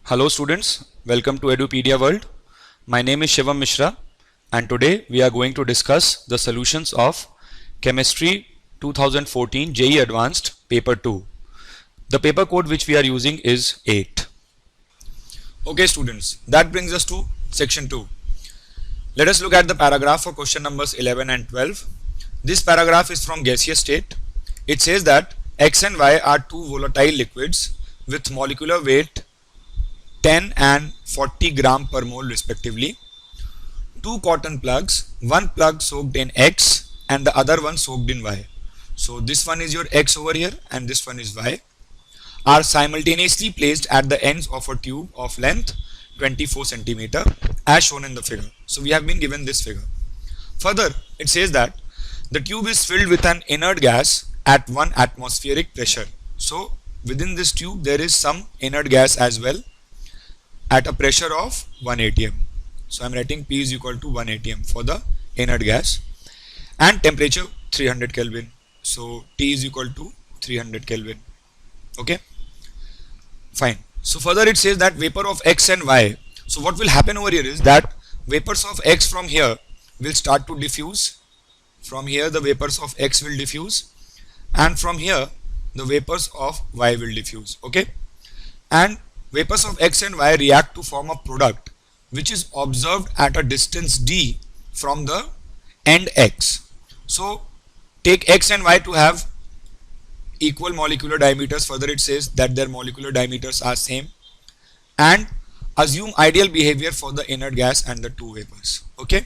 Hello students, welcome to Edupedia World. My name is Shivam Mishra and today we are going to discuss the solutions of Chemistry 2014 JEE Advanced Paper 2. The paper code which we are using is 8. Okay students, that brings us to section 2. Let us look at the paragraph for question numbers 11 and 12. This paragraph is from gaseous state. It says that X and Y are two volatile liquids with molecular weight 10 and 40 gram per mole respectively. Two cotton plugs, one plug soaked in X and the other one soaked in Y. So this one is your X over here and this one is Y, are simultaneously placed at the ends of a tube of length 24 centimeter as shown in the figure. So we have been given this figure. Further, it says that the tube is filled with an inert gas at 1 atmospheric pressure. So within this tube there is some inert gas as well at a pressure of 1 atm. So I am writing P is equal to 1 atm for the inert gas and temperature 300 Kelvin. So T is equal to 300 Kelvin. Okay, fine. So further it says that vapor of X and Y. So what will happen over here is that vapors of X from here will start to diffuse. From here the vapors of X will diffuse and from here the vapors of Y will diffuse. Okay, and vapors of X and Y react to form a product which is observed at a distance d from the end X. So take X and Y to have equal molecular diameters. Further it says that their molecular diameters are same and assume ideal behavior for the inert gas and the two vapors. Okay,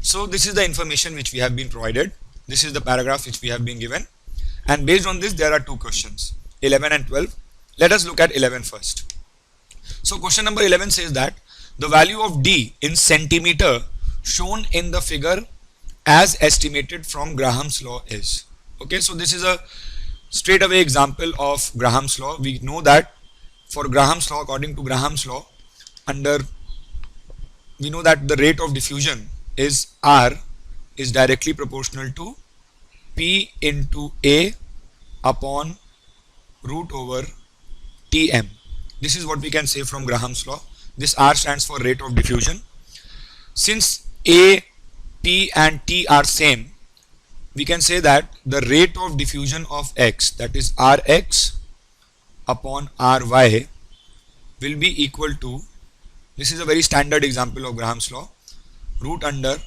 so this is the information which we have been provided. This is the paragraph which we have been given, and based on this there are two questions, 11 and 12. Let us look at 11 first. So question number 11 says that the value of D in centimeter shown in the figure as estimated from Graham's law is. Okay, so this is a straight away example of Graham's law. We know that for Graham's law, according to Graham's law, we know that the rate of diffusion is R is directly proportional to P into A upon root over Tm. This is what we can say from Graham's law. This R stands for rate of diffusion. Since A, P and T are same, we can say that the rate of diffusion of X, that is Rx upon Ry, will be equal to, this is a very standard example of Graham's law, root under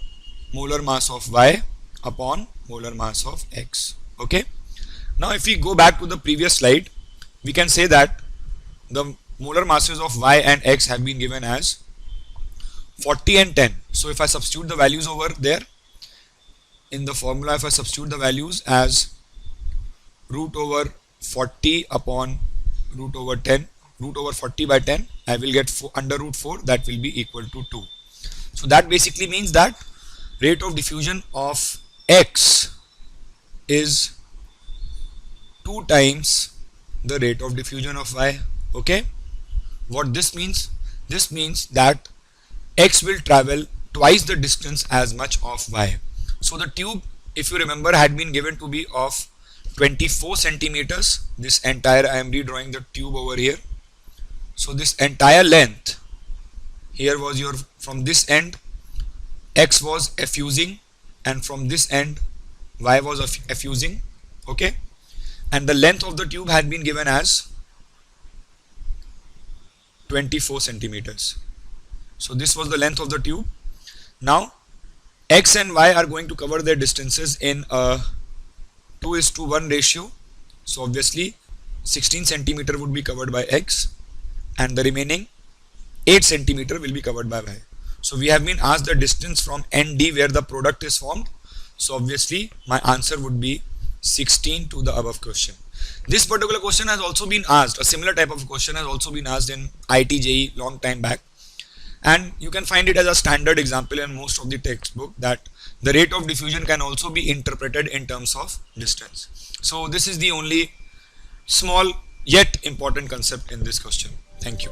molar mass of Y upon molar mass of X. Okay. Now if we go back to the previous slide, we can say that the molar masses of Y and X have been given as 40 and 10. So if I substitute the values over there in the formula, if I substitute the values as root over 40 upon root over 10, root over 40 by 10, I will get under root 4, that will be equal to 2. So that basically means that rate of diffusion of X is 2 times the rate of diffusion of Y. Okay, what this means? This means that X will travel twice the distance as much of Y. So the tube, if you remember, had been given to be of 24 centimeters. This entire, I am redrawing the tube over here. So this entire length here was your, from this end X was effusing and from this end Y was effusing. Okay, and the length of the tube had been given as 24 centimeters. So this was the length of the tube. Now X and Y are going to cover their distances in a 2:1 ratio. So obviously 16 centimeter would be covered by X and the remaining 8 centimeter will be covered by Y. So we have been asked the distance from ND where the product is formed. So obviously my answer would be 16 to the above question. This particular question has also been asked, a similar type of question has also been asked in IIT-JEE long time back, and you can find it as a standard example in most of the textbook that the rate of diffusion can also be interpreted in terms of distance. So this is the only small yet important concept in this question. Thank you.